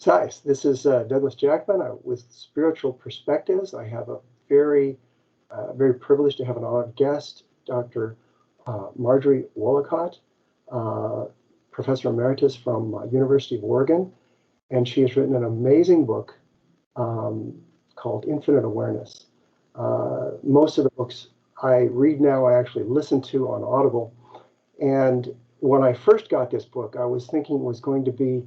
Hi, this is Douglas Jackman with Spiritual Perspectives. I have a very privileged to have an honored guest, Dr. Marjorie Woolacott, Professor Emeritus from University of Oregon, and she has written an amazing book called Infinite Awareness. Most of the books I read now, I actually listen to on Audible. And when I first got this book, I was thinking it was going to be,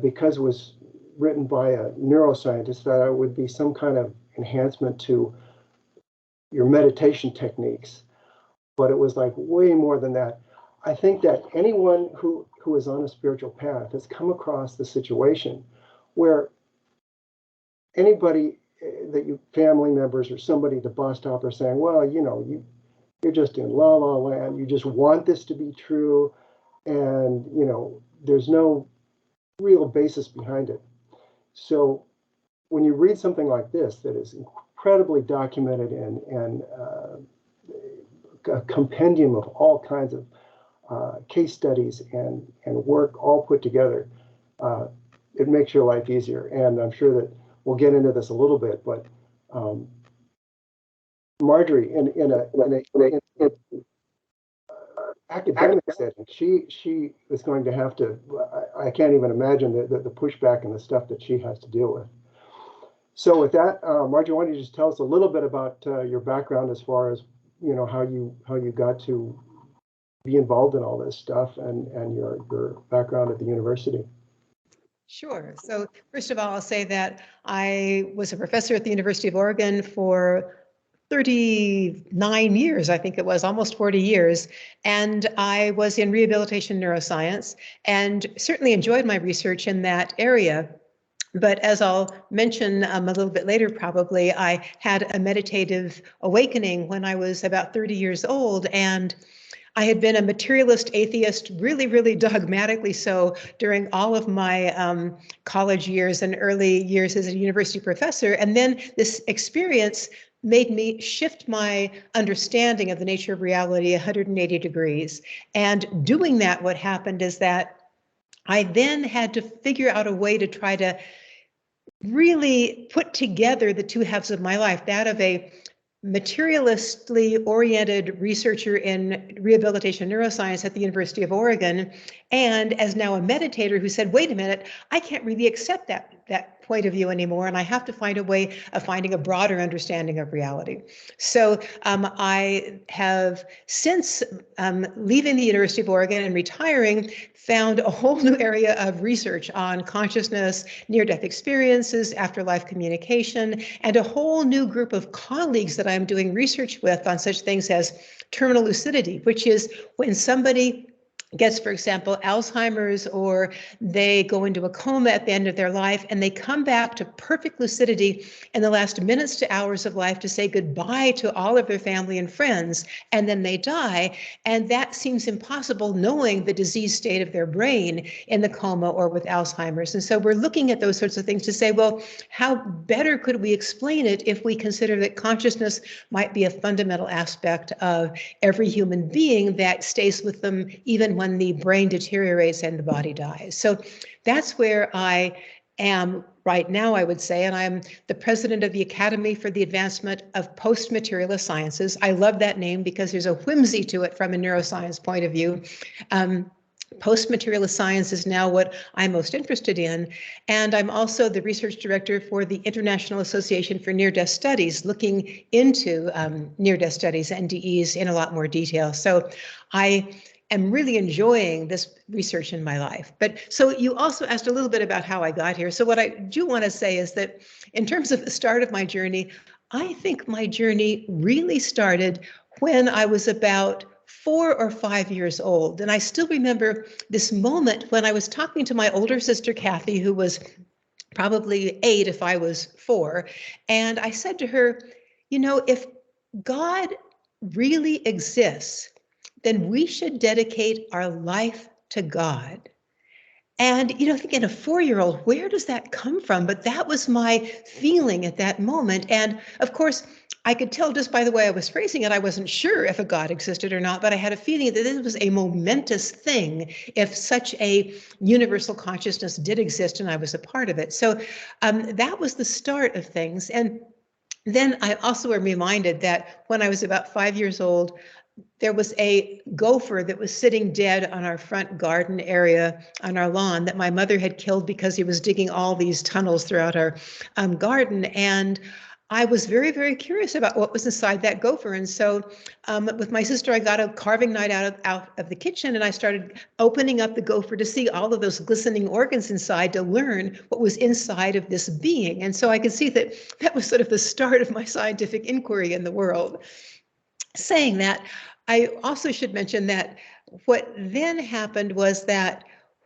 because it was written by a neuroscientist, that it would be some kind of enhancement to your meditation techniques. But it was like way more than that. I think that anyone who is on a spiritual path has come across the situation where anybody that you, family members or somebody at the bus stop, are saying, well, you're just in la la land. You just want this to be true. And, there's no real basis behind it. So when you read something like this that is incredibly documented and a compendium of all kinds of case studies and work all put together, it makes your life easier. And I'm sure that we'll get into this a little bit, but Marjorie, in academic setting, she is going to have to, I can't even imagine the pushback and the stuff that she has to deal with. So with that, Marjorie, why don't you just tell us a little bit about your background as far as, how you got to be involved in all this stuff and your background at the university. Sure. So first of all, I'll say that I was a professor at the University of Oregon for 39 years, I think it was, almost 40 years. And I was in rehabilitation neuroscience and certainly enjoyed my research in that area. But as I'll mention a little bit later, probably, I had a meditative awakening when I was about 30 years old. And I had been a materialist atheist, really, really dogmatically so, during all of my college years and early years as a university professor. And then this experience made me shift my understanding of the nature of reality 180 degrees. And doing that, what happened is that I then had to figure out a way to try to really put together the two halves of my life, that of a materialistically oriented researcher in rehabilitation neuroscience at the University of Oregon, and as now a meditator who said, wait a minute, I can't really accept that point of view anymore, and I have to find a way of finding a broader understanding of reality. So I have, since leaving the University of Oregon and retiring, found a whole new area of research on consciousness, near-death experiences, afterlife communication, and a whole new group of colleagues that I'm doing research with on such things as terminal lucidity, which is when somebody gets, for example, Alzheimer's, or they go into a coma at the end of their life, and they come back to perfect lucidity in the last minutes to hours of life to say goodbye to all of their family and friends, and then they die. And that seems impossible knowing the disease state of their brain in the coma or with Alzheimer's. And so we're looking at those sorts of things to say, well, how better could we explain it if we consider that consciousness might be a fundamental aspect of every human being that stays with them even when the brain deteriorates and the body dies. So that's where I am right now, I would say, and I'm the president of the Academy for the Advancement of Post-Materialist Sciences. I love that name because there's a whimsy to it from a neuroscience point of view. Post-materialist science is now what I'm most interested in. And I'm also the research director for the International Association for Near-Death Studies, looking into near-death studies, NDEs, in a lot more detail. So I am really enjoying this research in my life. But so you also asked a little bit about how I got here. So what I do want to say is that in terms of the start of my journey, I think my journey really started when I was about 4 or 5 years old. And I still remember this moment when I was talking to my older sister, Kathy, who was probably 8 if I was 4. And I said to her, if God really exists, then we should dedicate our life to God. And, thinking a 4-year-old, where does that come from? But that was my feeling at that moment. And of course, I could tell just by the way I was phrasing it, I wasn't sure if a God existed or not, but I had a feeling that this was a momentous thing if such a universal consciousness did exist and I was a part of it. So that was the start of things. And then I also am reminded that when I was about 5 years old, there was a gopher that was sitting dead on our front garden area on our lawn that my mother had killed because he was digging all these tunnels throughout our garden. And I was very, very curious about what was inside that gopher. And so with my sister, I got a carving knife out of the kitchen and I started opening up the gopher to see all of those glistening organs inside to learn what was inside of this being. And so I could see that that was sort of the start of my scientific inquiry in the world. Saying that, I also should mention that what then happened was that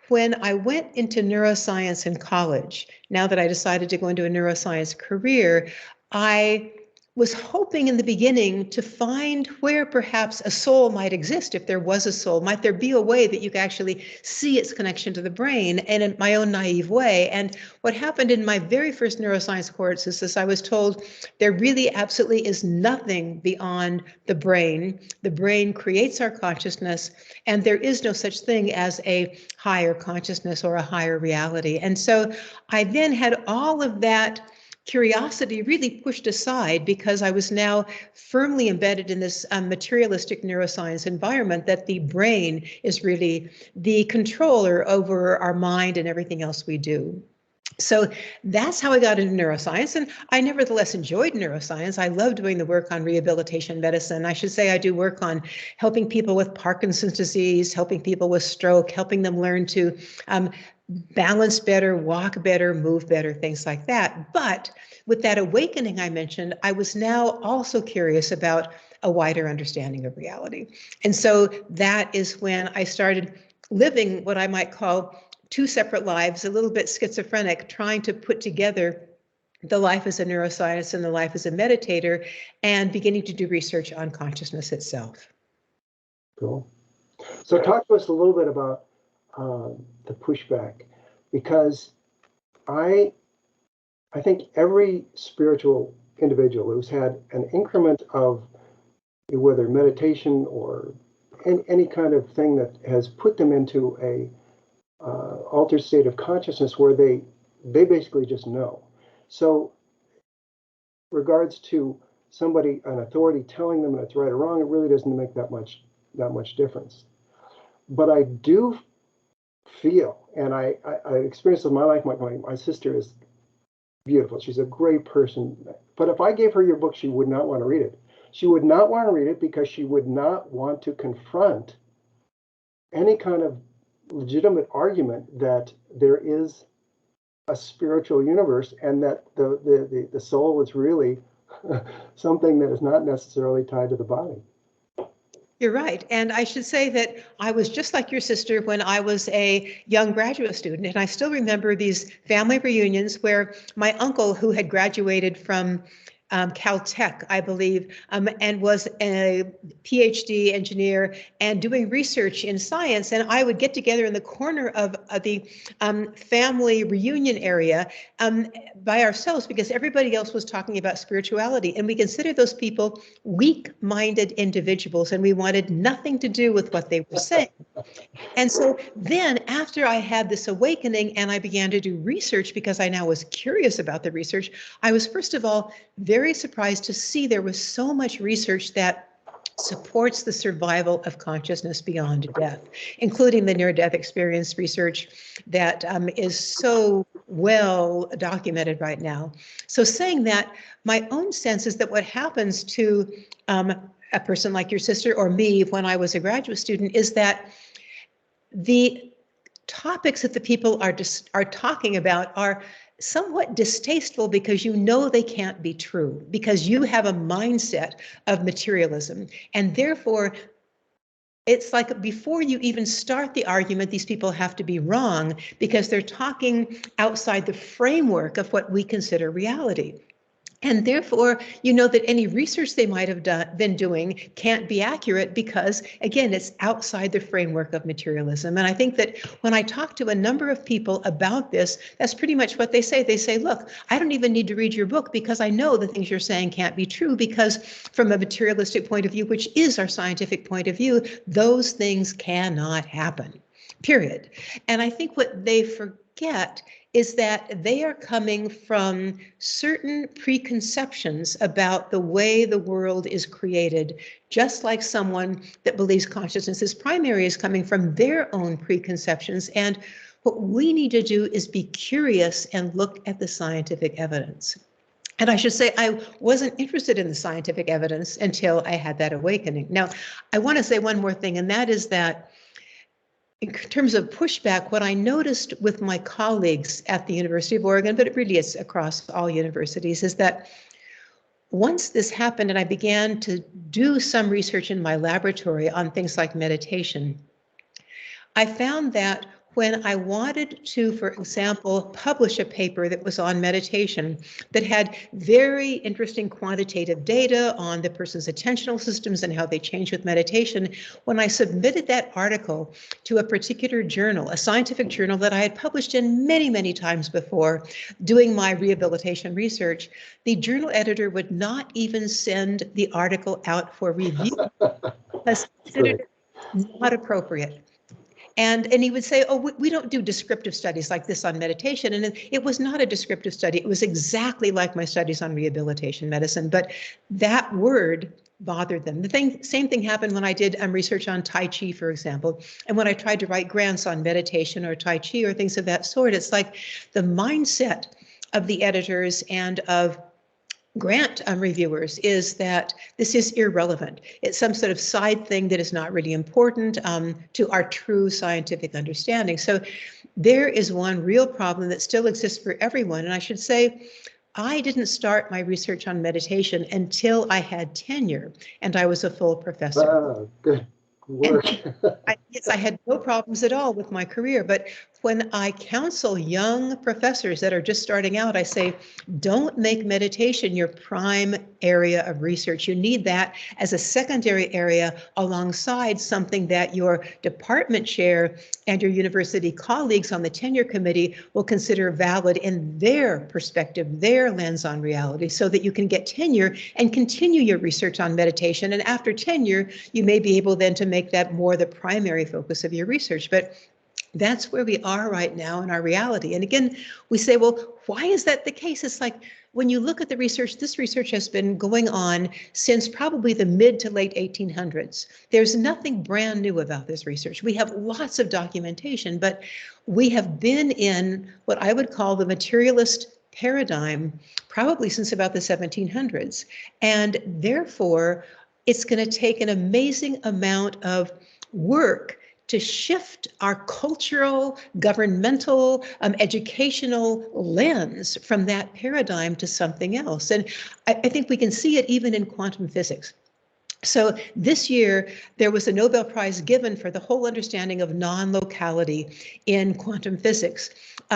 when I went into neuroscience in college, now that I decided to go into a neuroscience career, I was hoping in the beginning to find where perhaps a soul might exist. If there was a soul, might there be a way that you could actually see its connection to the brain, and in my own naive way. And what happened in my very first neuroscience course is this: I was told there really absolutely is nothing beyond the brain. The brain creates our consciousness, and there is no such thing as a higher consciousness or a higher reality. And so I then had all of that curiosity really pushed aside because I was now firmly embedded in this materialistic neuroscience environment that the brain is really the controller over our mind and everything else we do. So that's how I got into neuroscience. And I nevertheless enjoyed neuroscience. I love doing the work on rehabilitation medicine. I should say I do work on helping people with Parkinson's disease, helping people with stroke, helping them learn to balance better, walk better, move better, things like that. But with that awakening I mentioned, I was now also curious about a wider understanding of reality. And so that is when I started living what I might call two separate lives, a little bit schizophrenic, trying to put together the life as a neuroscientist and the life as a meditator, and beginning to do research on consciousness itself. Cool. So talk to us a little bit about the pushback, because I think every spiritual individual who's had an increment of whether meditation or any kind of thing that has put them into a altered state of consciousness where they basically just know. So regards to somebody, an authority telling them that it's right or wrong, it really doesn't make that much difference. But I do feel, and I experienced in my life, my sister is beautiful. She's a great person. But if I gave her your book, she would not want to read it. She would not want to read it because she would not want to confront any kind of legitimate argument that there is a spiritual universe and that the soul is really something that is not necessarily tied to the body. You're right. And I should say that I was just like your sister when I was a young graduate student. And I still remember these family reunions where my uncle, who had graduated from Caltech, I believe, and was a PhD engineer and doing research in science. And I would get together in the corner of the family reunion area by ourselves because everybody else was talking about spirituality. And we considered those people weak-minded individuals, and we wanted nothing to do with what they were saying. And so then after I had this awakening and I began to do research because I now was curious about the research, I was first of all very surprised to see there was so much research that supports the survival of consciousness beyond death, including the near-death experience research that is so well documented right now. So saying that, my own sense is that what happens to a person like your sister or me when I was a graduate student is that the topics that the people are talking about are somewhat distasteful because you know they can't be true, because you have a mindset of materialism. And therefore, it's like before you even start the argument, these people have to be wrong because they're talking outside the framework of what we consider reality. And therefore, you know that any research they might have been doing can't be accurate because, again, it's outside the framework of materialism. And I think that when I talk to a number of people about this, that's pretty much what they say. They say, look, I don't even need to read your book because I know the things you're saying can't be true because from a materialistic point of view, which is our scientific point of view, those things cannot happen, period. And I think what they forget is that they are coming from certain preconceptions about the way the world is created, just like someone that believes consciousness is primary is coming from their own preconceptions. And what we need to do is be curious and look at the scientific evidence. And I should say, I wasn't interested in the scientific evidence until I had that awakening. Now, I want to say one more thing, and that is that in terms of pushback, what I noticed with my colleagues at the University of Oregon, but it really is across all universities, is that once this happened and I began to do some research in my laboratory on things like meditation, I found that when I wanted to, for example, publish a paper that was on meditation that had very interesting quantitative data on the person's attentional systems and how they change with meditation, when I submitted that article to a particular journal, a scientific journal that I had published in many, many times before, doing my rehabilitation research, the journal editor would not even send the article out for review because he considered it not appropriate. And he would say, oh, we don't do descriptive studies like this on meditation. And it was not a descriptive study. It was exactly like my studies on rehabilitation medicine. But that word bothered them. Same thing happened when I did research on Tai Chi, for example. And when I tried to write grants on meditation or Tai Chi or things of that sort, it's like the mindset of the editors and of grant reviewers is that this is irrelevant. It's some sort of side thing that is not really important to our true scientific understanding. So there is one real problem that still exists for everyone. And I should say, I didn't start my research on meditation until I had tenure and I was a full professor. Wow, good work. Yes, I had no problems at all with my career, but when I counsel young professors that are just starting out, I say, don't make meditation your prime area of research. You need that as a secondary area alongside something that your department chair and your university colleagues on the tenure committee will consider valid in their perspective, their lens on reality, so that you can get tenure and continue your research on meditation. And after tenure, you may be able then to make that more the primary focus of your research. But that's where we are right now in our reality. And again, we say, well, why is that the case? It's like when you look at the research, this research has been going on since probably the mid to late 1800s. There's nothing brand new about this research. We have lots of documentation, but we have been in what I would call the materialist paradigm probably since about the 1700s. And therefore, it's going to take an amazing amount of work to shift our cultural, governmental, educational lens from that paradigm to something else. And I think we can see it even in quantum physics. So this year, there was a Nobel Prize given for the whole understanding of non-locality in quantum physics.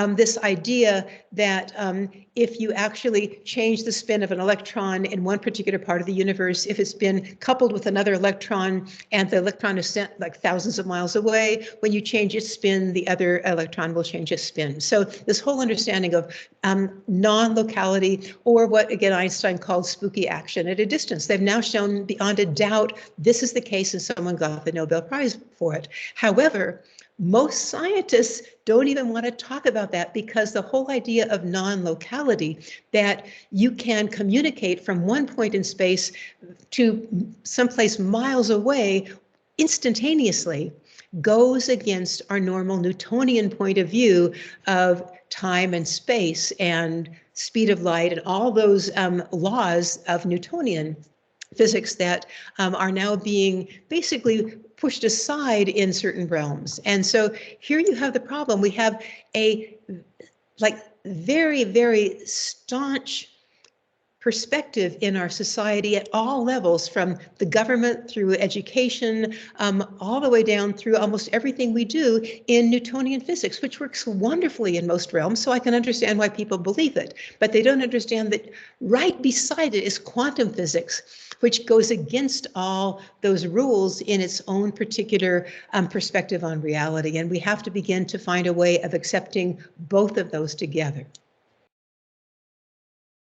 This idea that if you actually change the spin of an electron in one particular part of the universe, if it's been coupled with another electron and the electron is sent like thousands of miles away, when you change its spin, the other electron will change its spin. So this whole understanding of non-locality, or what, again, Einstein called spooky action at a distance. They've now shown beyond a doubt this is the case, and someone got the Nobel Prize for it. However, most scientists don't even want to talk about that because the whole idea of non-locality, that you can communicate from one point in space to someplace miles away instantaneously, goes against our normal Newtonian point of view of time and space and speed of light and all those laws of Newtonian physics that are now being basically pushed aside in certain realms. And so here you have the problem. We have a very, very staunch perspective in our society at all levels, from the government through education, all the way down through almost everything we do in Newtonian physics, which works wonderfully in most realms. So I can understand why people believe it, but they don't understand that right beside it is quantum physics, which goes against all those rules in its own particular perspective on reality. And we have to begin to find a way of accepting both of those together.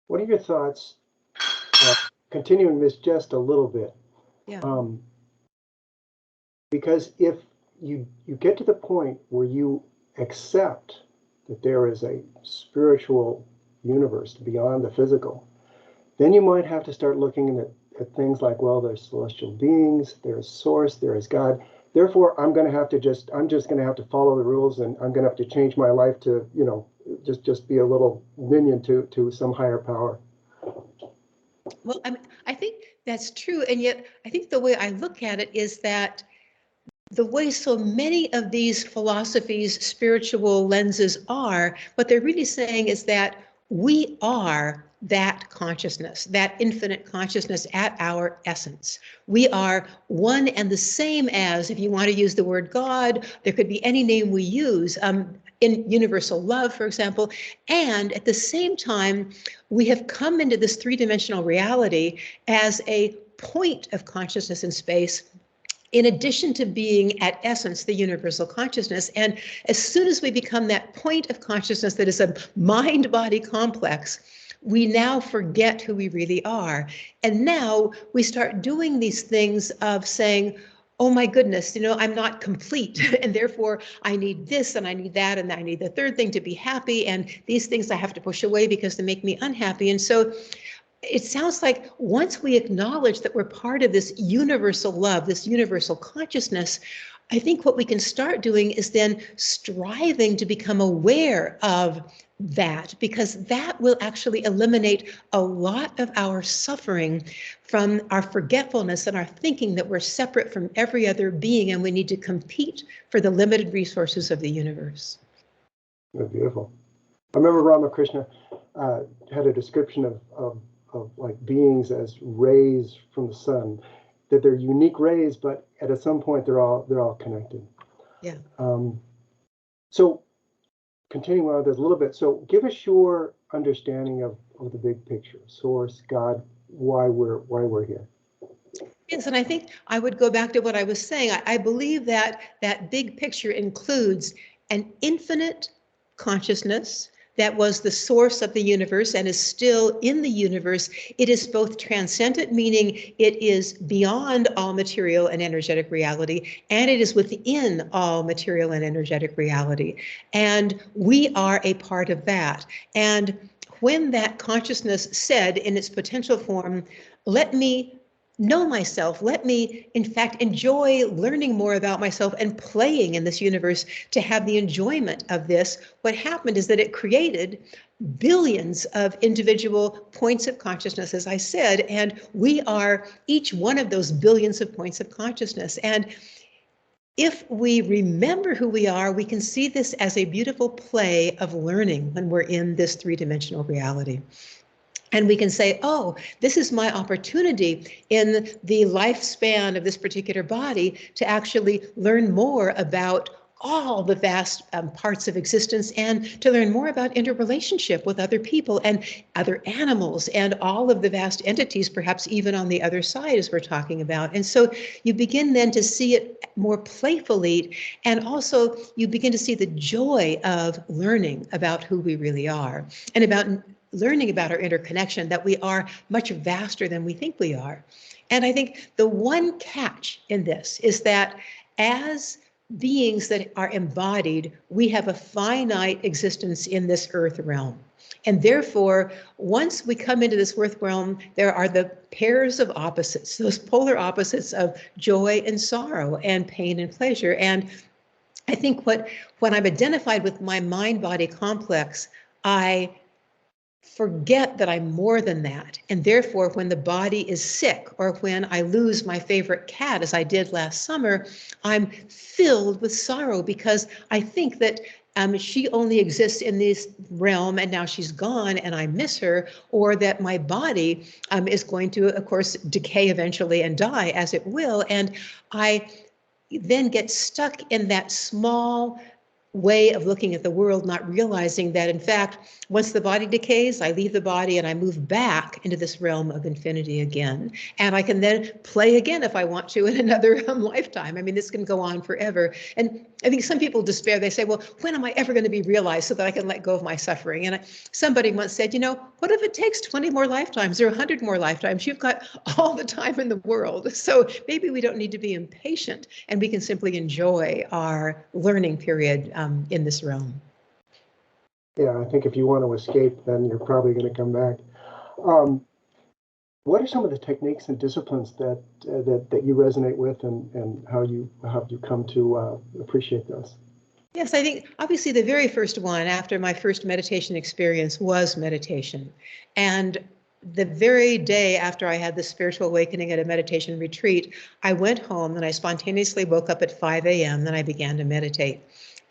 What are your thoughts, continuing this just a little bit? Yeah. Because if you get to the point where you accept that there is a spiritual universe beyond the physical, then you might have to start looking at things like, well, there's celestial beings, there's source, there is God. Therefore, I'm just going to have to follow the rules, and I'm going to have to change my life to, just be a little minion to some higher power. Well, I think that's true. And yet I think the way I look at it is that the way so many of these philosophies, spiritual lenses are, what they're really saying is that we are that consciousness, that infinite consciousness at our essence. We are one and the same as, if you want to use the word God, there could be any name we use, in universal love, for example. And at the same time, we have come into this three-dimensional reality as a point of consciousness in space, in addition to being at essence the universal consciousness. And as soon as we become that point of consciousness that is a mind-body complex, we now forget who we really are. And now we start doing these things of saying, oh my goodness, I'm not complete, and therefore I need this and I need that and I need the third thing to be happy, and these things I have to push away because they make me unhappy. And so it sounds like once we acknowledge that we're part of this universal love, this universal consciousness, I think what we can start doing is then striving to become aware of that, because that will actually eliminate a lot of our suffering from our forgetfulness and our thinking that we're separate from every other being and we need to compete for the limited resources of the universe. Oh, beautiful. I remember Ramakrishna had a description of like beings as rays from the sun, that they're unique rays, but at some point they're all connected. Yeah. So continuing on with this a little bit, so give us your understanding of the big picture, source, God, why we're here. Yes, and I think I would go back to what I was saying. I believe that that big picture includes an infinite consciousness that was the source of the universe and is still in the universe. It is both transcendent, meaning it is beyond all material and energetic reality, and it is within all material and energetic reality. And we are a part of that. And when that consciousness said in its potential form, let me know myself, let me, in fact, enjoy learning more about myself and playing in this universe to have the enjoyment of this, what happened is that it created billions of individual points of consciousness, as I said, and we are each one of those billions of points of consciousness. And if we remember who we are, we can see this as a beautiful play of learning when we're in this three-dimensional reality. And we can say, oh, this is my opportunity in the lifespan of this particular body to actually learn more about all the vast parts of existence, and to learn more about interrelationship with other people and other animals and all of the vast entities, perhaps even on the other side, as we're talking about. And so you begin then to see it more playfully, and also you begin to see the joy of learning about who we really are, and about learning about our interconnection, that we are much vaster than we think we are. And I think the one catch in this is that as beings that are embodied, we have a finite existence in this earth realm. And therefore, once we come into this earth realm, there are the pairs of opposites, those polar opposites of joy and sorrow and pain and pleasure. And I think when I'm identified with my mind-body complex, I forget that I'm more than that. And therefore, when the body is sick, or when I lose my favorite cat, as I did last summer, I'm filled with sorrow, because I think that she only exists in this realm and now she's gone and I miss her, or that my body is going to, of course, decay eventually and die, as it will. And I then get stuck in that small way of looking at the world, not realizing that, in fact, once the body decays, I leave the body and I move back into this realm of infinity again. And I can then play again if I want to in another lifetime. I mean, this can go on forever. And I think some people despair. They say, well, when am I ever going to be realized so that I can let go of my suffering? And somebody once said, you know, what if it takes 20 more lifetimes or 100 more lifetimes? You've got all the time in the world. So maybe we don't need to be impatient and we can simply enjoy our learning period in this realm. Yeah, I think if you want to escape, then you're probably going to come back. What are some of the techniques and disciplines that you resonate with, and how you come to appreciate those? Yes, I think obviously the very first one after my first meditation experience was meditation. And the very day after I had the spiritual awakening at a meditation retreat, I went home and I spontaneously woke up at 5 a.m. and I began to meditate.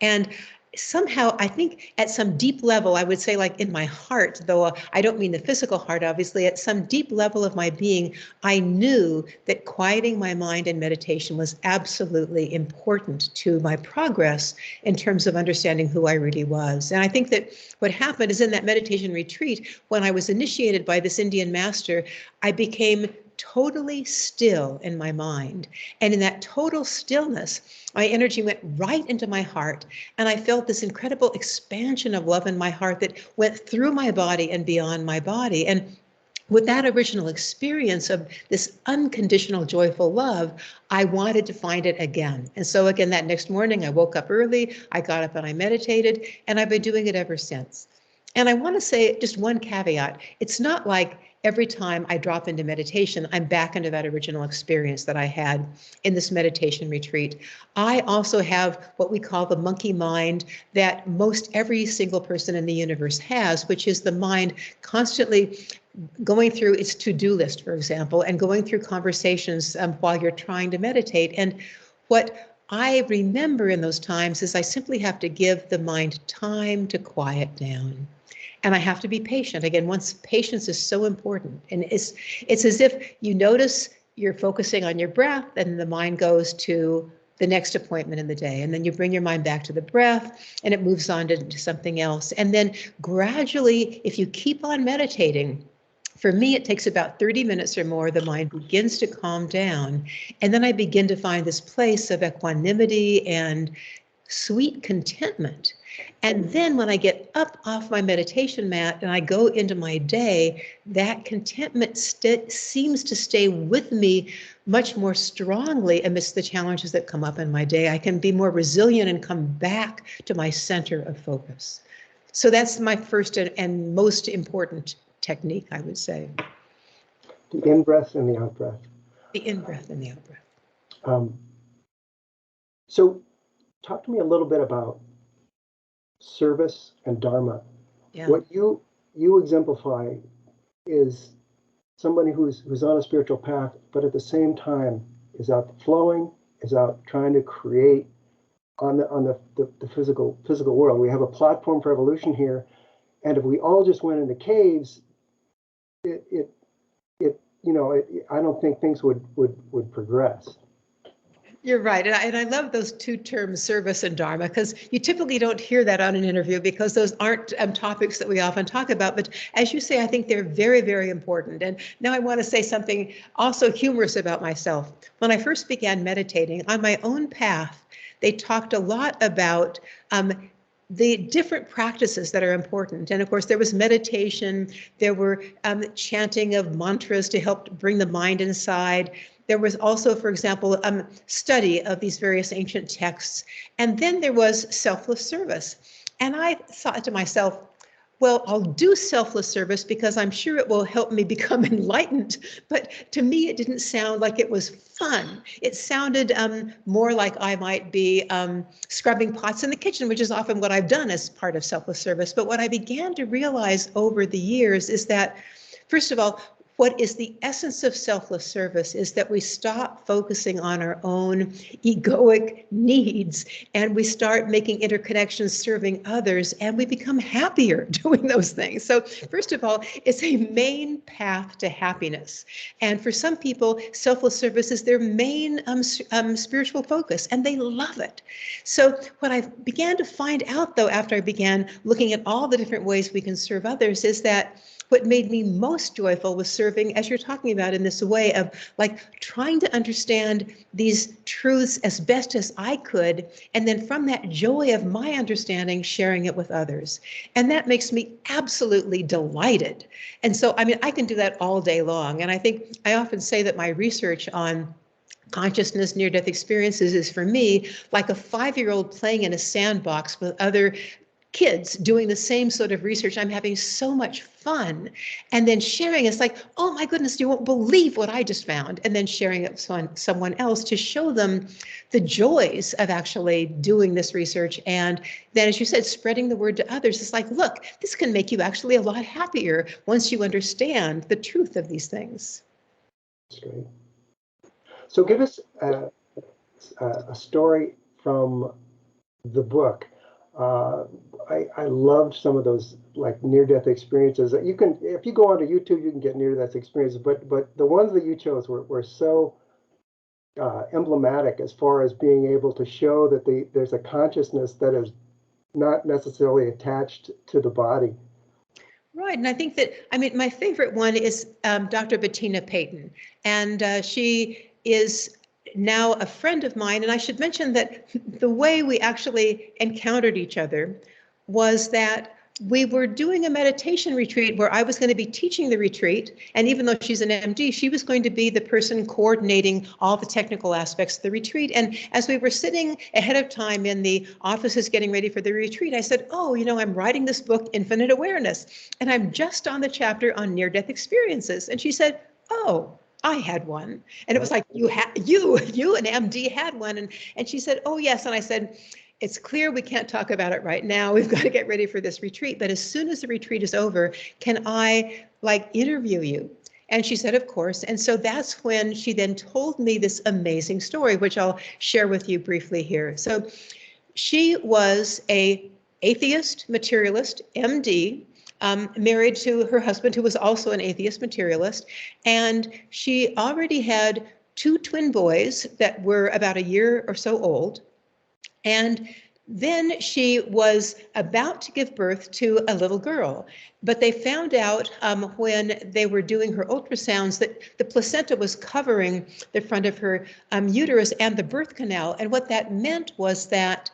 And somehow, I think at some deep level, I would say like in my heart, though I don't mean the physical heart, obviously, at some deep level of my being, I knew that quieting my mind in meditation was absolutely important to my progress in terms of understanding who I really was. And I think that what happened is in that meditation retreat, when I was initiated by this Indian master, I became totally still in my mind. And in that total stillness, my energy went right into my heart. And I felt this incredible expansion of love in my heart that went through my body and beyond my body. And with that original experience of this unconditional joyful love, I wanted to find it again. And so again, that next morning, I woke up early, I got up and I meditated, and I've been doing it ever since. And I want to say just one caveat. It's not like every time I drop into meditation, I'm back into that original experience that I had in this meditation retreat. I also have what we call the monkey mind that most every single person in the universe has, which is the mind constantly going through its to-do list, for example, and going through conversations while you're trying to meditate. And what I remember in those times is I simply have to give the mind time to quiet down. And I have to be patient. Again, once patience is so important. And it's as if you notice you're focusing on your breath and the mind goes to the next appointment in the day. And then you bring your mind back to the breath and it moves on to something else. And then gradually, if you keep on meditating, for me, it takes about 30 minutes or more, the mind begins to calm down. And then I begin to find this place of equanimity and sweet contentment. And then when I get up off my meditation mat and I go into my day, that contentment seems to stay with me much more strongly amidst the challenges that come up in my day. I can be more resilient and come back to my center of focus. So that's my first and most important technique, I would say. The in-breath and the out-breath. The in-breath and the out-breath. So talk to me a little bit about service and dharma. Yeah. What you exemplify is somebody who's on a spiritual path, but at the same time is out flowing, is out trying to create on the physical world. We have a platform for evolution here, and if we all just went into caves, I don't think things would progress. You're right. And I love those two terms, service and dharma, because you typically don't hear that on an interview because those aren't topics that we often talk about. But as you say, I think they're very, very important. And now I want to say something also humorous about myself. When I first began meditating on my own path, they talked a lot about the different practices that are important. And of course, there was meditation, there were chanting of mantras to help bring the mind inside. There was also, for example, study of these various ancient texts. And then there was selfless service. And I thought to myself, well, I'll do selfless service because I'm sure it will help me become enlightened. But to me, it didn't sound like it was fun. It sounded more like I might be scrubbing pots in the kitchen, which is often what I've done as part of selfless service. But what I began to realize over the years is that, first of all, what is the essence of selfless service is that we stop focusing on our own egoic needs and we start making interconnections, serving others, and we become happier doing those things. So first of all, it's a main path to happiness. And for some people, selfless service is their main spiritual focus, and they love it. So what I began to find out, though, after I began looking at all the different ways we can serve others, is that what made me most joyful was serving, as you're talking about, in this way of like trying to understand these truths as best as I could, and then from that joy of my understanding, sharing it with others. And that makes me absolutely delighted. And so, I mean, I can do that all day long. And I think I often say that my research on consciousness, near-death experiences is for me like a 5-year-old playing in a sandbox with other kids doing the same sort of research. I'm having so much fun. And then sharing, it's like, oh my goodness, you won't believe what I just found. And then sharing it with someone else to show them the joys of actually doing this research. And then, as you said, spreading the word to others. It's like, look, this can make you actually a lot happier once you understand the truth of these things. That's great. So give us a story from the book. I loved some of those like near-death experiences. You can, if you go onto YouTube, you can get near-death experiences. But the ones that you chose were so emblematic as far as being able to show that there's a consciousness that is not necessarily attached to the body. Right, and I think that, I mean, my favorite one is Dr. Bettina Payton, and she is now a friend of mine. And I should mention that the way we actually encountered each other was that we were doing a meditation retreat where I was going to be teaching the retreat. And even though she's an MD, she was going to be the person coordinating all the technical aspects of the retreat. And as we were sitting ahead of time in the offices getting ready for the retreat, I said, oh, you know, I'm writing this book, Infinite Awareness, and I'm just on the chapter on near-death experiences. And she said, oh, I had one. And it was like, you an MD had one. And she said, oh, yes. And I said, it's clear we can't talk about it right now. We've got to get ready for this retreat. But as soon as the retreat is over, can I like interview you? And she said, of course. And so that's when she then told me this amazing story, which I'll share with you briefly here. So she was an atheist materialist, MD, married to her husband, who was also an atheist materialist. And she already had 2 twin boys that were about a year or so old. And then she was about to give birth to a little girl, but they found out when they were doing her ultrasounds that the placenta was covering the front of her uterus and the birth canal. And what that meant was that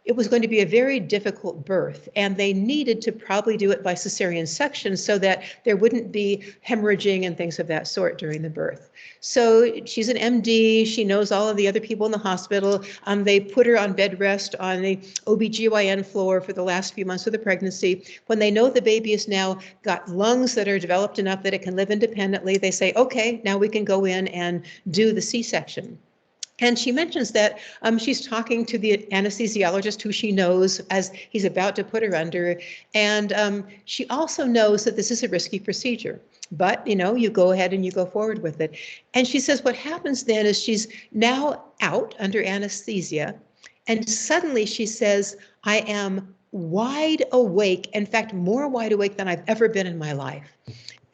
it was going to be a very difficult birth, and they needed to probably do it by cesarean section so that there wouldn't be hemorrhaging and things of that sort during the birth. So she's an MD. She knows all of the other people in the hospital. They put her on bed rest on the OBGYN floor for the last few months of the pregnancy. When they know the baby has now got lungs that are developed enough that it can live independently, they say, okay, now we can go in and do the C-section. And she mentions that she's talking to the anesthesiologist who she knows as he's about to put her under. And she also knows that this is a risky procedure. But, you know, you go ahead and you go forward with it. And she says what happens then is she's now out under anesthesia. And suddenly she says, I am wide awake. In fact, more wide awake than I've ever been in my life.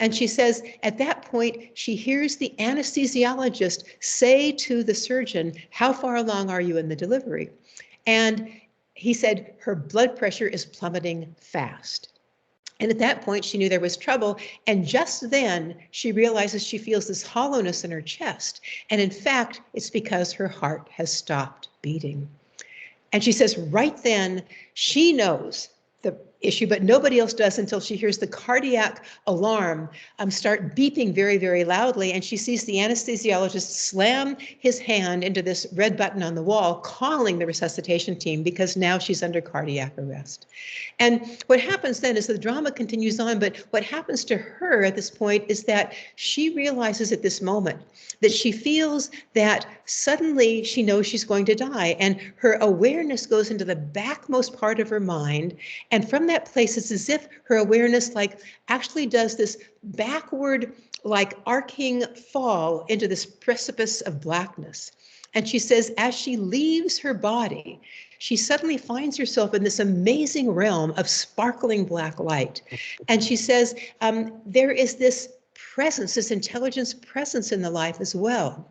And she says at that point, she hears the anesthesiologist say to the surgeon, how far along are you in the delivery? And he said, her blood pressure is plummeting fast. And at that point, she knew there was trouble. And just then, she realizes she feels this hollowness in her chest. And in fact, it's because her heart has stopped beating. And she says right then, she knows the issue, but nobody else does until she hears the cardiac alarm start beeping very, very loudly. And she sees the anesthesiologist slam his hand into this red button on the wall, calling the resuscitation team because now she's under cardiac arrest. And what happens then is the drama continues on, but what happens to her at this point is that she realizes at this moment that she feels that suddenly she knows she's going to die, and her awareness goes into the backmost part of her mind. And from that place, it's as if her awareness like actually does this backward like arcing fall into this precipice of blackness. And she says, as she leaves her body, she suddenly finds herself in this amazing realm of sparkling black light. And she says, there is this presence, this intelligence presence in the life as well.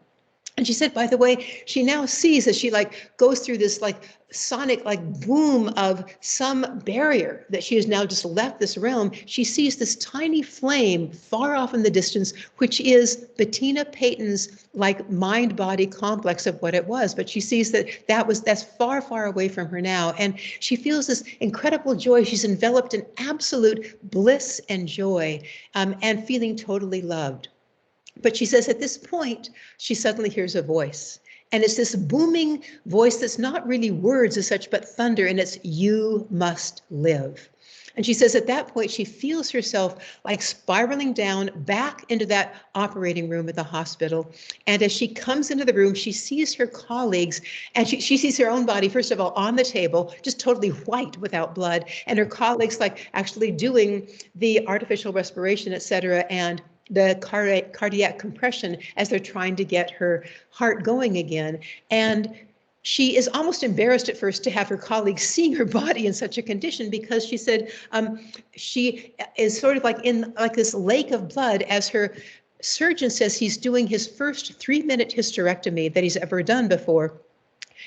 And she said, by the way, she now sees as she like goes through this like sonic like boom of some barrier that she has now just left this realm. She sees this tiny flame far off in the distance, which is Bettina Payton's like mind-body complex of what it was. But she sees that that's far, far away from her now. And she feels this incredible joy. She's enveloped in absolute bliss and joy, and feeling totally loved. But she says at this point, she suddenly hears a voice. And it's this booming voice that's not really words as such, but thunder, and it's, "You must live." And she says at that point, she feels herself like spiraling down back into that operating room at the hospital. And as she comes into the room, she sees her colleagues, and she sees her own body, first of all, on the table, just totally white without blood, and her colleagues like actually doing the artificial respiration, et cetera, and the cardiac compression as they're trying to get her heart going again. And she is almost embarrassed at first to have her colleagues seeing her body in such a condition, because she said she is sort of like in like this lake of blood as her surgeon says he's doing his first 3-minute hysterectomy that he's ever done before,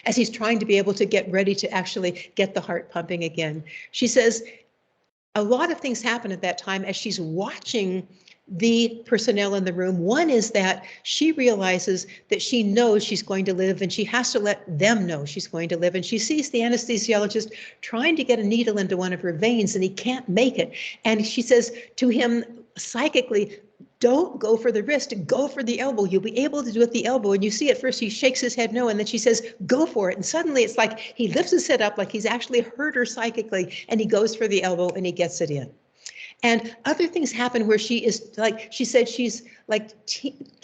as he's trying to be able to get ready to actually get the heart pumping again. She says a lot of things happen at that time as she's watching the personnel in the room. One is that she realizes that she knows she's going to live, and she has to let them know she's going to live. And she sees the anesthesiologist trying to get a needle into one of her veins, and he can't make it. And she says to him psychically, "Don't go for the wrist, go for the elbow. You'll be able to do it the elbow." And you see at first he shakes his head no, and then she says, "Go for it." And suddenly it's like he lifts his head up like he's actually heard her psychically, and he goes for the elbow and he gets it in. And other things happen where she is like, she said she's like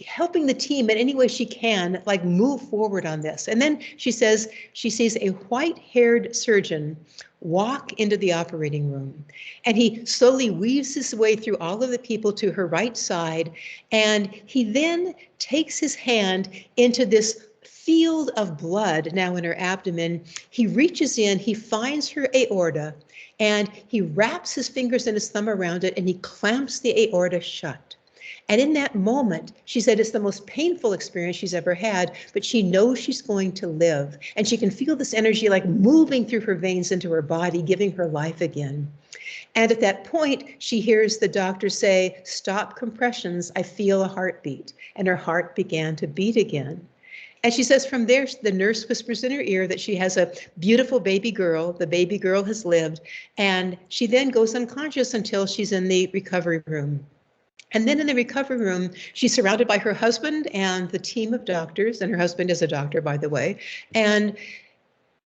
helping the team in any way she can, like move forward on this. And then she says she sees a white-haired surgeon walk into the operating room, and he slowly weaves his way through all of the people to her right side. And he then takes his hand into this field of blood now in her abdomen. He reaches in, he finds her aorta, and he wraps his fingers and his thumb around it, and he clamps the aorta shut. And in that moment, she said it's the most painful experience she's ever had, but she knows she's going to live. And she can feel this energy like moving through her veins into her body, giving her life again. And at that point, she hears the doctor say, "Stop compressions, I feel a heartbeat." And her heart began to beat again. And she says from there, the nurse whispers in her ear that she has a beautiful baby girl. The baby girl has lived. And she then goes unconscious until she's in the recovery room. And then in the recovery room, she's surrounded by her husband and the team of doctors. And her husband is a doctor, by the way. And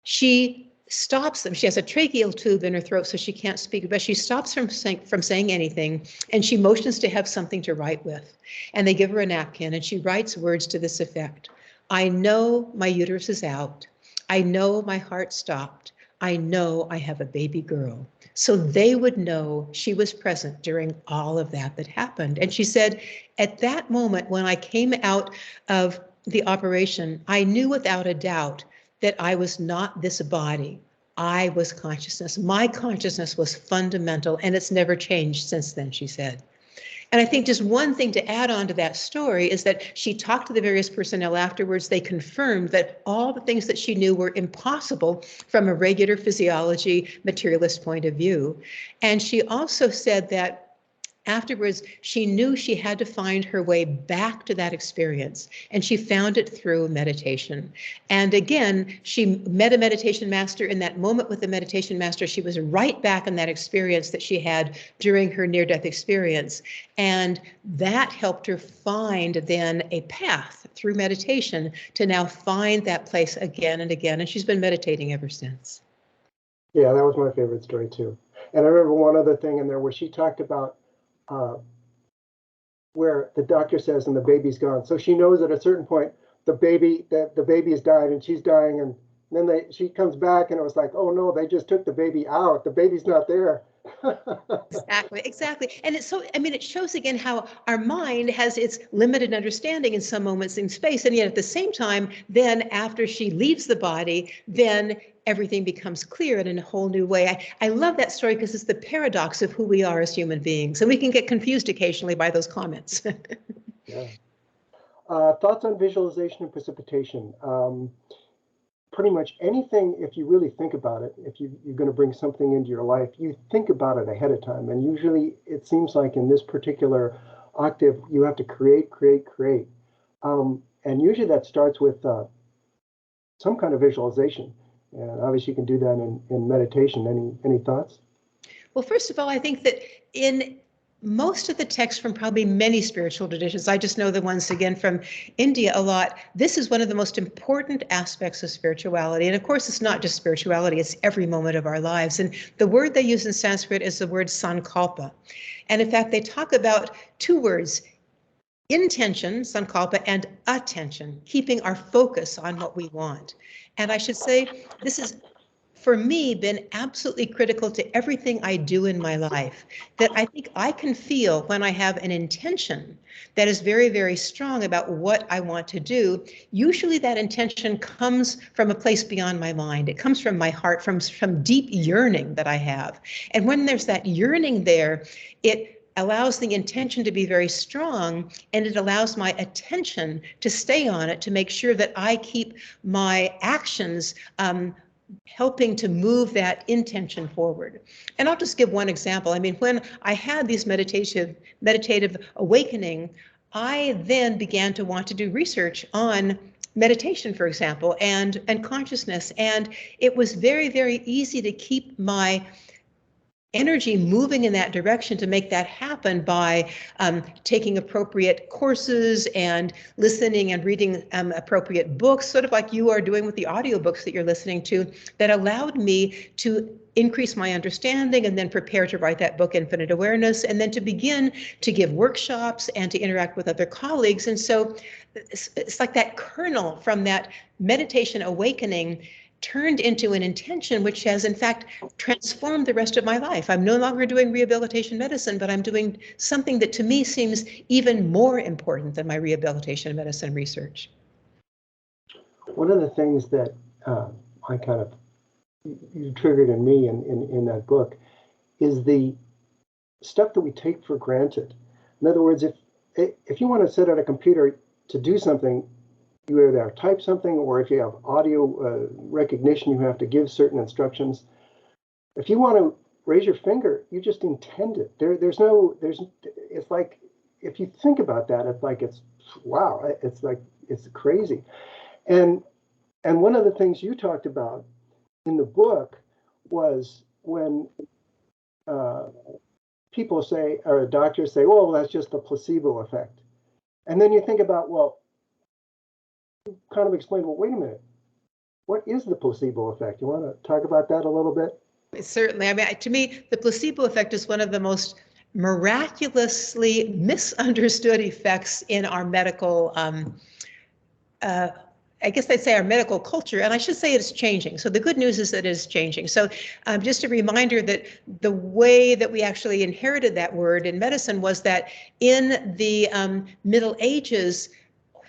she stops them. She has a tracheal tube in her throat, so she can't speak, but she stops from saying anything. And she motions to have something to write with. And they give her a napkin, and she writes words to this effect: "I know my uterus is out. I know my heart stopped. I know I have a baby girl." So they would know she was present during all of that happened. And she said, at that moment when I came out of the operation, I knew without a doubt that I was not this body. I was consciousness. My consciousness was fundamental, and it's never changed since then, she said. And I think just one thing to add on to that story is that she talked to the various personnel afterwards. They confirmed that all the things that she knew were impossible from a regular physiology materialist point of view. And she also said that afterwards, she knew she had to find her way back to that experience, and she found it through meditation. And again, she met a meditation master. In that moment with the meditation master, she was right back in that experience that she had during her near-death experience. And that helped her find then a path through meditation to now find that place again and again. And she's been meditating ever since. Yeah, that was my favorite story too. And I remember one other thing in there where she talked about where the doctor says, "And the baby's gone." So she knows at a certain point the baby has died and she's dying, and then she comes back and it was like, "Oh no, they just took the baby out. The baby's not there." Exactly, exactly. And it's so, I mean, it shows again how our mind has its limited understanding in some moments in space. And yet at the same time, then after she leaves the body, then everything becomes clear in a whole new way. I love that story because it's the paradox of who we are as human beings. And we can get confused occasionally by those comments. Yeah. Thoughts on visualization and precipitation. Pretty much anything, if you really think about it, if you're going to bring something into your life, you think about it ahead of time. And usually it seems like in this particular octave, you have to create, create, create. And usually that starts with some kind of visualization. And obviously you can do that in meditation. Any thoughts? Well, first of all, I think that in most of the texts from probably many spiritual traditions, I just know the ones again from India a lot, this is one of the most important aspects of spirituality. And of course, it's not just spirituality, it's every moment of our lives. And the word they use in Sanskrit is the word sankalpa. And in fact, they talk about two words, intention, sankalpa, and attention, keeping our focus on what we want. And I should say, this is for me, been absolutely critical to everything I do in my life, that I think I can feel when I have an intention that is very, very strong about what I want to do. Usually that intention comes from a place beyond my mind. It comes from my heart, from deep yearning that I have. And when there's that yearning there, it allows the intention to be very strong, and it allows my attention to stay on it to make sure that I keep my actions helping to move that intention forward. And I'll just give one example. I mean, when I had these meditative awakening, I then began to want to do research on meditation, for example, and consciousness. And it was very, very easy to keep my energy moving in that direction to make that happen by taking appropriate courses and listening and reading appropriate books, sort of like you are doing with the audiobooks that you're listening to, that allowed me to increase my understanding and then prepare to write that book, Infinite Awareness, and then to begin to give workshops and to interact with other colleagues. And so it's like that kernel from that meditation awakening turned into an intention which has in fact transformed the rest of my life. I'm no longer doing rehabilitation medicine, but I'm doing something that to me seems even more important than my rehabilitation medicine research. One of the things that I kind of you triggered in me in that book is the stuff that we take for granted. In other words, if you want to sit at a computer to do something, you either type something, or if you have audio recognition, you have to give certain instructions. If you want to raise your finger, you just intend it. It's like, if you think about that, it's like, wow, it's crazy. And one of the things you talked about in the book was when people say, or doctors say, oh, well, that's just a placebo effect. And then you think about, well, kind of explain, well, wait a minute, what is the placebo effect? You want to talk about that a little bit? Certainly. I mean, to me, the placebo effect is one of the most miraculously misunderstood effects in our medical, I guess I'd say our medical culture, and I should say it's changing. So the good news is that it is changing. So just a reminder that the way that we actually inherited that word in medicine was that in the Middle Ages,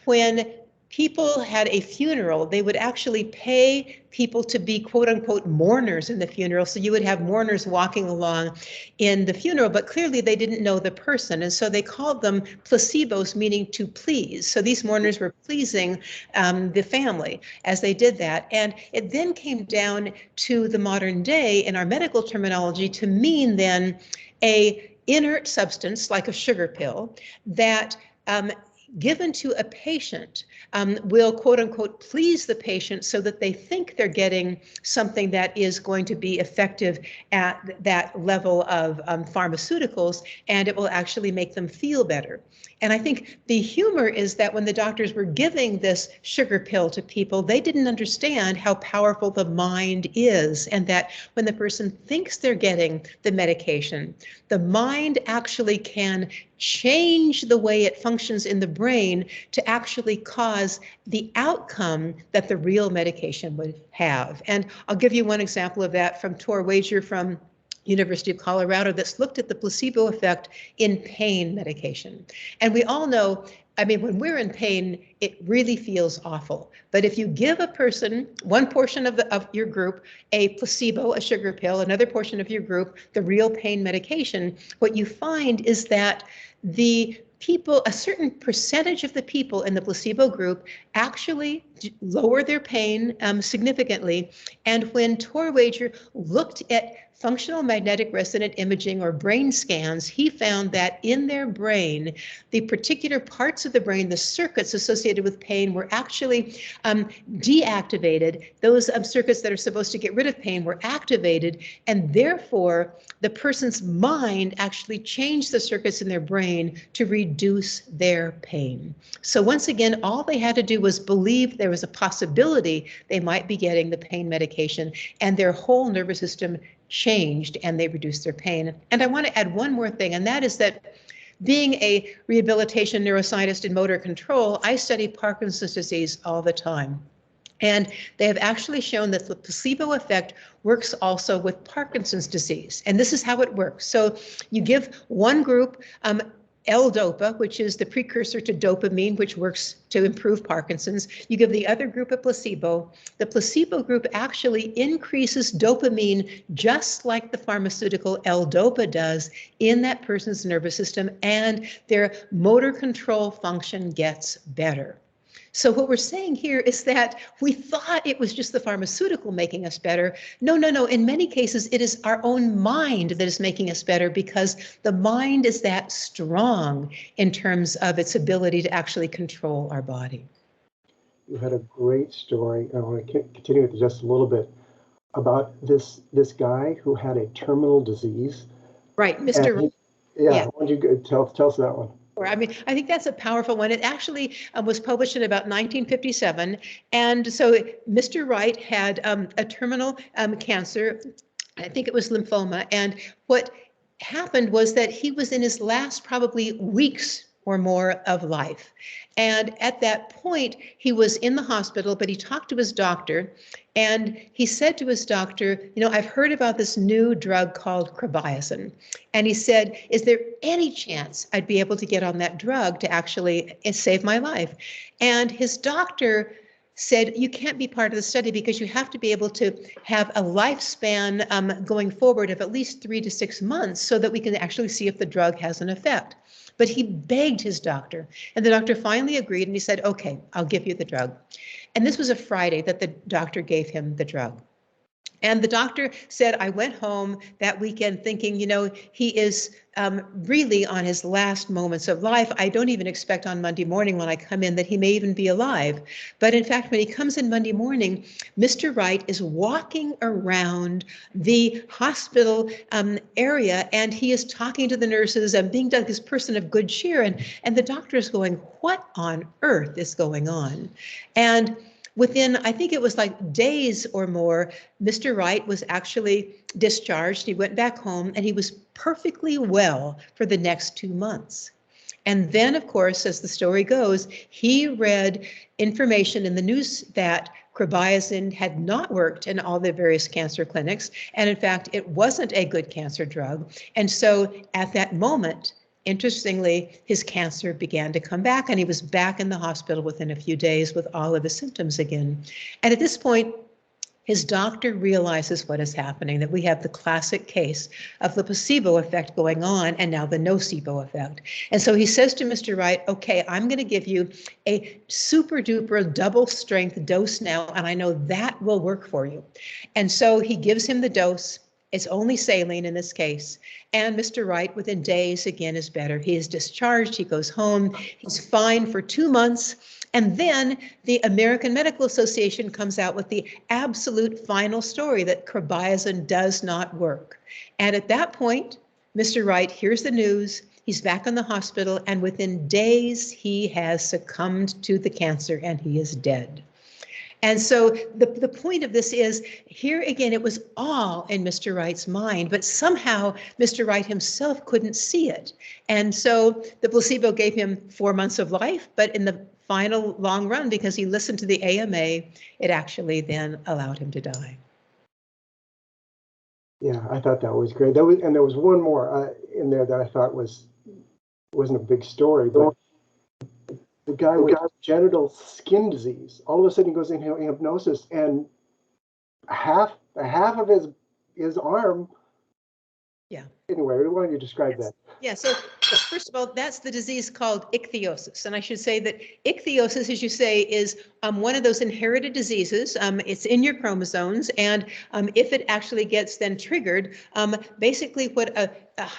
when people had a funeral, they would actually pay people to be quote unquote mourners in the funeral. So you would have mourners walking along in the funeral, but clearly they didn't know the person. And so they called them placebos, meaning to please. So these mourners were pleasing the family as they did that. And it then came down to the modern day in our medical terminology to mean then a inert substance like a sugar pill that given to a patient will quote unquote please the patient so that they think they're getting something that is going to be effective at that level of pharmaceuticals, and it will actually make them feel better. And I think the humor is that when the doctors were giving this sugar pill to people, they didn't understand how powerful the mind is, and that when the person thinks they're getting the medication, the mind actually can change the way it functions in the brain to actually cause the outcome that the real medication would have. And I'll give you one example of that from Tor Wager from University of Colorado, that's looked at the placebo effect in pain medication. And we all know, I mean, when we're in pain, it really feels awful. But if you give a person, one portion of your group, a placebo, a sugar pill, another portion of your group, the real pain medication, what you find is that the people, a certain percentage of the people in the placebo group actually lower their pain significantly. And when Torwager looked at functional magnetic resonant imaging or brain scans, he found that in their brain, the particular parts of the brain, the circuits associated with pain, were actually deactivated. Those circuits that are supposed to get rid of pain were activated, and therefore the person's mind actually changed the circuits in their brain to reduce their pain. So once again, all they had to do was believe there was a possibility they might be getting the pain medication, and their whole nervous system changed and they reduced their pain. And I want to add one more thing, and that is that being a rehabilitation neuroscientist in motor control, I study Parkinson's disease all the time. And they have actually shown that the placebo effect works also with Parkinson's disease. And this is how it works. So you give one group L-DOPA, which is the precursor to dopamine, which works to improve Parkinson's. You give the other group a placebo. The placebo group actually increases dopamine just like the pharmaceutical L-DOPA does in that person's nervous system, and their motor control function gets better. So what we're saying here is that we thought it was just the pharmaceutical making us better. No. In many cases, it is our own mind that is making us better, because the mind is that strong in terms of its ability to actually control our body. You had a great story. I want to continue with just a little bit about this guy who had a terminal disease. Right, Mr. Yeah. Why don't you tell us that one? I mean, I think that's a powerful one. It actually was published in about 1957. And so Mr. Wright had a terminal cancer. I think it was lymphoma. And what happened was that he was in his last probably weeks or more of life. And at that point, he was in the hospital, but he talked to his doctor, and he said to his doctor, you know, I've heard about this new drug called carbamazine. And he said, is there any chance I'd be able to get on that drug to actually save my life? And his doctor said, you can't be part of the study because you have to be able to have a lifespan going forward of at least 3 to 6 months so that we can actually see if the drug has an effect. But he begged his doctor, and the doctor finally agreed, and he said, okay, I'll give you the drug. And this was a Friday that the doctor gave him the drug. And the doctor said, I went home that weekend thinking, you know, he is really on his last moments of life. I don't even expect on Monday morning when I come in that he may even be alive. But in fact, when he comes in Monday morning, Mr. Wright is walking around the hospital area, and he is talking to the nurses and being this person of good cheer. And the doctor is going, what on earth is going on? And within, I think it was like days or more, Mr. Wright was actually discharged. He went back home, and he was perfectly well for the next 2 months. And then, of course, as the story goes, he read information in the news that carbamazine had not worked in all the various cancer clinics. And in fact, it wasn't a good cancer drug. And so at that moment, interestingly, his cancer began to come back, and he was back in the hospital within a few days with all of the symptoms again. And at this point, his doctor realizes what is happening, that we have the classic case of the placebo effect going on and now the nocebo effect. And so he says to Mr. Wright, okay, I'm going to give you a super duper double strength dose now, and I know that will work for you. And so he gives him the dose. It's only saline in this case. And Mr. Wright, within days, again, is better. He is discharged. He goes home. He's fine for 2 months. And then the American Medical Association comes out with the absolute final story that carbamazine does not work. And at that point, Mr. Wright hears the news. He's back in the hospital. And within days, he has succumbed to the cancer and he is dead. And so the point of this is, here again, it was all in Mr. Wright's mind, but somehow Mr. Wright himself couldn't see it. And so the placebo gave him 4 months of life, but in the final long run, because he listened to the AMA, it actually then allowed him to die. Yeah, I thought that was great. There was one more in there that I thought wasn't a big story, but the guy with genital skin disease, all of a sudden he goes into hypnosis, and half of his arm. Yeah. Anyway, why don't you describe Yes. that? Yeah, so first of all, that's the disease called ichthyosis. And I should say that ichthyosis, as you say, is one of those inherited diseases. It's in your chromosomes. And if it actually gets then triggered, basically what a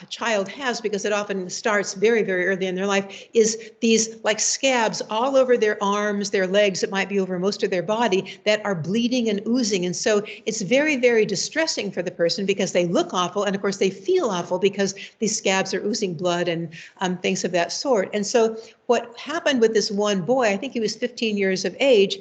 child has, because it often starts very, very early in their life, is these like scabs all over their arms, their legs, it might be over most of their body, that are bleeding and oozing. And so it's very, very distressing for the person because they look awful. And of course, they feel awful because these scabs are oozing blood and things of that sort. And so what happened with this one boy, I think he was 15 years of age,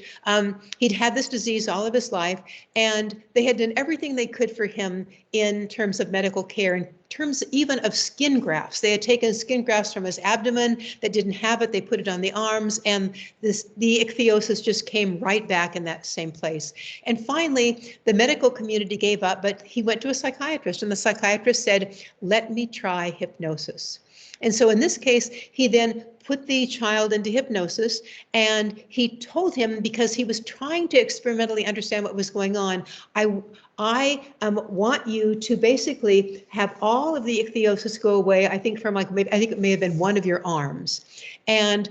he'd had this disease all of his life, and they had done everything they could for him in terms of medical care, in terms even of skin grafts. They had taken skin grafts from his abdomen that didn't have it, they put it on the arms, and the ichthyosis just came right back in that same place. And finally, the medical community gave up, but he went to a psychiatrist, and the psychiatrist said, let me try hypnosis. And so in this case, he then put the child into hypnosis, and he told him, because he was trying to experimentally understand what was going on, I want you to basically have all of the ichthyosis go away. I think from I think it may have been one of your arms. And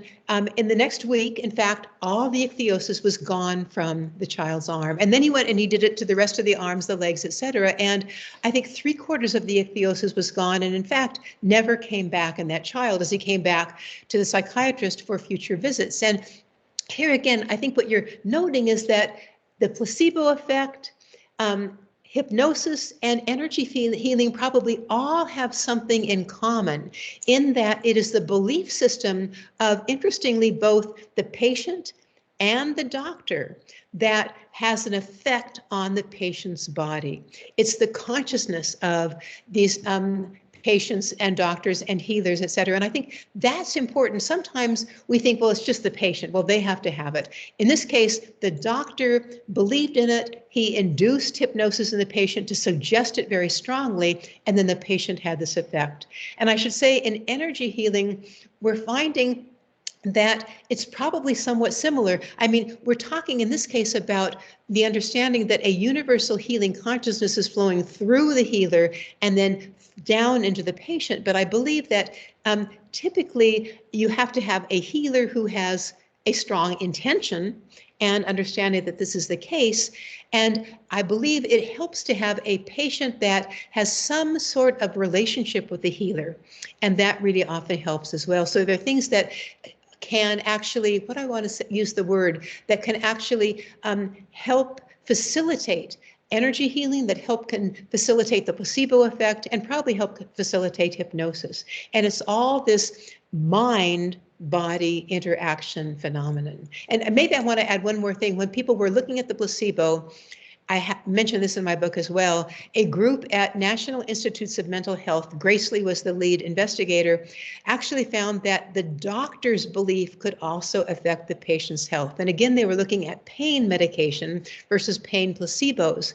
in the next week, in fact, all the ichthyosis was gone from the child's arm. And then he went and he did it to the rest of the arms, the legs, etc. And I think 3/4 of the ichthyosis was gone, and in fact, never came back in that child as he came back to the psychiatrist for future visits. And here again, I think what you're noting is that the placebo effect, hypnosis, and energy healing probably all have something in common, in that it is the belief system of, interestingly, both the patient and the doctor that has an effect on the patient's body. It's the consciousness of these patients and doctors and healers, et cetera. And I think that's important. Sometimes we think, well, it's just the patient. Well, they have to have it. In this case, the doctor believed in it. He induced hypnosis in the patient to suggest it very strongly, and then the patient had this effect. And I should say, in energy healing, we're finding that it's probably somewhat similar. I mean, we're talking in this case about the understanding that a universal healing consciousness is flowing through the healer and then down into the patient. But I believe that typically you have to have a healer who has a strong intention and understanding that this is the case. And I believe it helps to have a patient that has some sort of relationship with the healer. And that really often helps as well. So there are things that can actually, what I want to use the word, that can actually help facilitate energy healing, that can facilitate the placebo effect, and probably help facilitate hypnosis. And it's all this mind-body interaction phenomenon. And maybe I want to add one more thing. When people were looking at the placebo, I mentioned this in my book as well, a group at National Institutes of Mental Health, Grace Lee was the lead investigator, actually found that the doctor's belief could also affect the patient's health. And again, they were looking at pain medication versus pain placebos.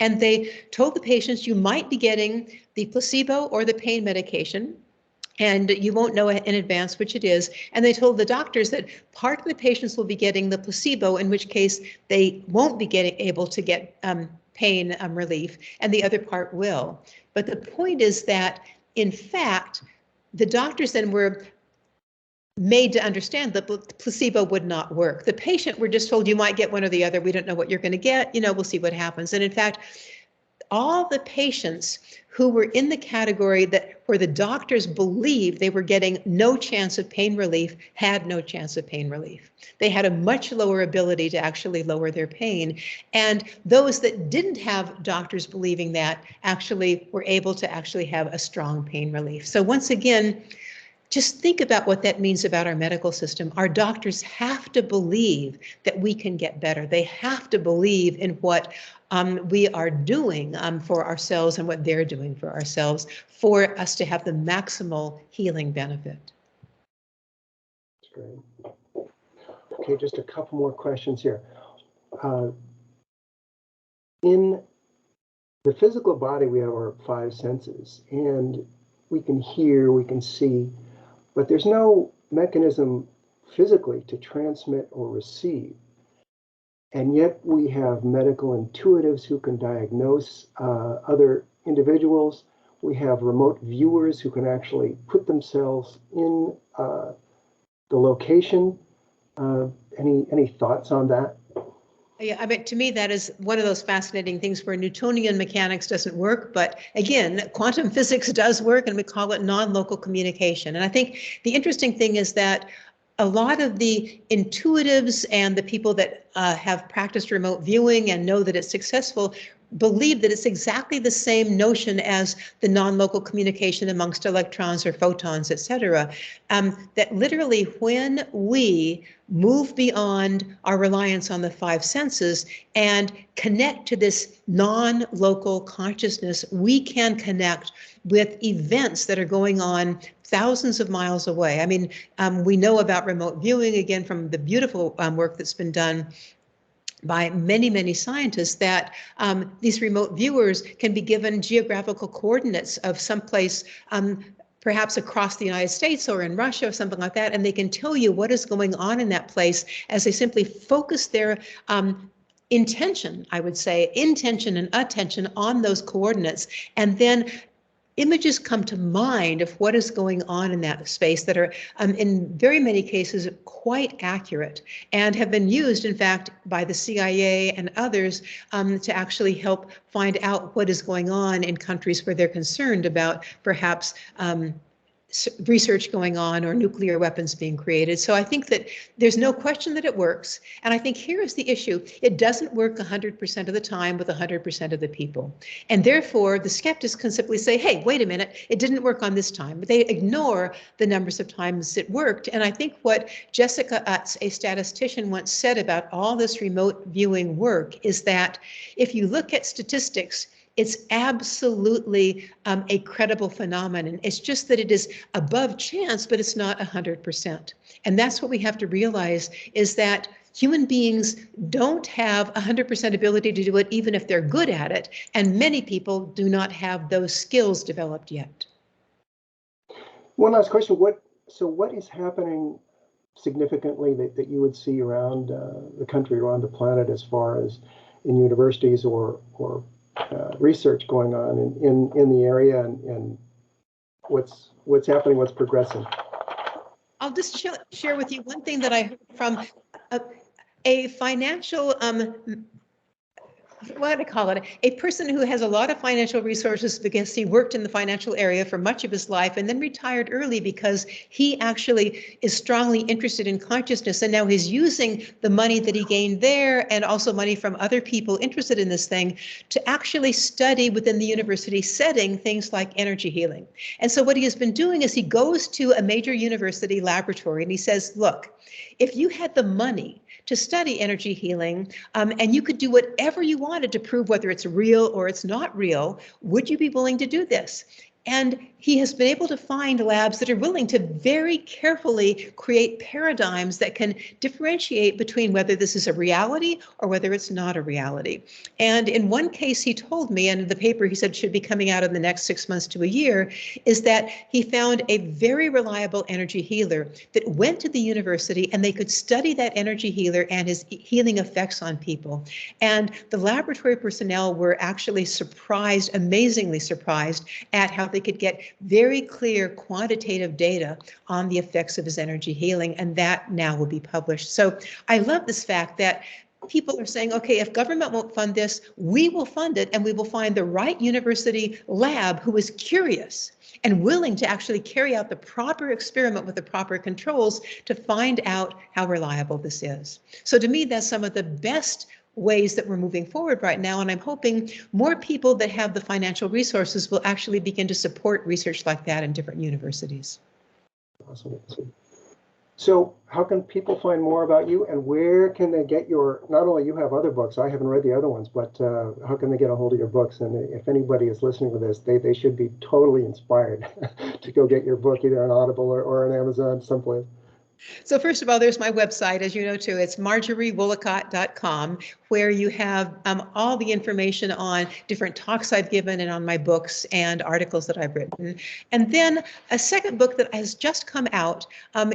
And they told the patients, you might be getting the placebo or the pain medication, and you won't know in advance which it is. And they told the doctors that part of the patients will be getting the placebo, in which case they won't be able to get pain relief, and the other part will. But the point is that, in fact, the doctors then were made to understand that the placebo would not work. The patient were just told, you might get one or the other. We don't know what you're going to get. We'll see what happens. And in fact, all the patients who were in the category where the doctors believed they were getting no chance of pain relief had no chance of pain relief. They had a much lower ability to actually lower their pain. And those that didn't have doctors believing that actually were able to actually have a strong pain relief. So once again, just think about what that means about our medical system. Our doctors have to believe that we can get better. They have to believe in what we are doing for ourselves and what they're doing for ourselves for us to have the maximal healing benefit. That's great. Okay, just a couple more questions here. In the physical body, we have our five senses, and we can hear, we can see, but there's no mechanism physically to transmit or receive. And yet we have medical intuitives who can diagnose other individuals. We have remote viewers who can actually put themselves in the location. Any thoughts on that? Yeah, I mean, to me, that is one of those fascinating things where Newtonian mechanics doesn't work. But again, quantum physics does work, and we call it non-local communication. And I think the interesting thing is that a lot of the intuitives and the people that have practiced remote viewing and know that it's successful believe that it's exactly the same notion as the non-local communication amongst electrons or photons, et cetera. That literally when we move beyond our reliance on the five senses and connect to this non-local consciousness, we can connect with events that are going on thousands of miles away. I mean, we know about remote viewing, again, from the beautiful work that's been done by many, many scientists, that these remote viewers can be given geographical coordinates of someplace perhaps across the United States or in Russia or something like that, and they can tell you what is going on in that place as they simply focus their intention, I would say, intention and attention on those coordinates, and then images come to mind of what is going on in that space that are, in very many cases, quite accurate and have been used, in fact, by the CIA and others to actually help find out what is going on in countries where they're concerned about perhaps research going on or nuclear weapons being created. So I think that there's no question that it works. And I think here is the issue. It doesn't work 100% of the time with 100% of the people. And therefore, the skeptics can simply say, hey, wait a minute, it didn't work on this time. But they ignore the numbers of times it worked. And I think what Jessica Utz, a statistician, once said about all this remote viewing work is that if you look at statistics, it's absolutely a credible phenomenon. It's just that it is above chance, but it's not 100%. And that's what we have to realize, is that human beings don't have 100% ability to do it, even if they're good at it. And many people do not have those skills developed yet. One last question. What is happening significantly that you would see around the country, around the planet, as far as in universities or research going on in the area, and what's happening, what's progressing? I'll just share with you one thing that I heard from a financial what do I call it? A person who has a lot of financial resources because he worked in the financial area for much of his life and then retired early because he actually is strongly interested in consciousness. And now he's using the money that he gained there and also money from other people interested in this thing to actually study within the university setting things like energy healing. And so what he has been doing is he goes to a major university laboratory and he says, look, if you had the money to study energy healing, and you could do whatever you wanted to prove whether it's real or it's not real, would you be willing to do this? And he has been able to find labs that are willing to very carefully create paradigms that can differentiate between whether this is a reality or whether it's not a reality. And in one case, he told me, and the paper he said should be coming out in the next 6 months to a year, is that he found a very reliable energy healer that went to the university and they could study that energy healer and his healing effects on people. And the laboratory personnel were actually surprised, amazingly surprised, at how they could get very clear quantitative data on the effects of his energy healing, and that now will be published. So I love this fact that people are saying, okay, if government won't fund this, we will fund it, and we will find the right university lab who is curious and willing to actually carry out the proper experiment with the proper controls to find out how reliable this is. So to me, that's some of the best ways that we're moving forward right now. And I'm hoping more people that have the financial resources will actually begin to support research like that in different universities. Awesome. So how can people find more about you, and where can they get your, not only you have other books, I haven't read the other ones, but how can they get a hold of your books? And if anybody is listening to this, they should be totally inspired to go get your book, either on Audible or on Amazon, someplace. So first of all, there's my website, as you know, too. It's marjoriewoolacott.com, where you have all the information on different talks I've given and on my books and articles that I've written. And then a second book that has just come out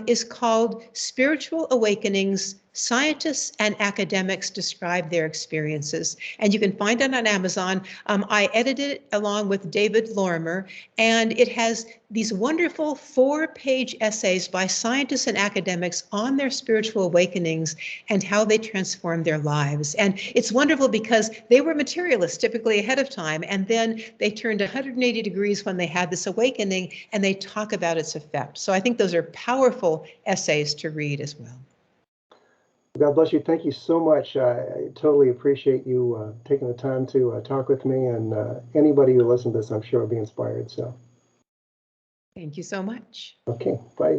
is called Spiritual Awakenings, Scientists and Academics Describe Their Experiences. And you can find it on Amazon. I edited it along with David Lorimer, and it has these wonderful 4-page essays by scientists and academics on their spiritual awakenings and how they transformed their lives. And it's wonderful because they were materialists typically ahead of time, and then they turned 180 degrees when they had this awakening, and they talk about its effect. So I think those are powerful essays to read as well. God bless you. Thank you so much. I totally appreciate you taking the time to talk with me, and anybody who listens to this, I'm sure will be inspired. So, Thank you so much. okay, bye.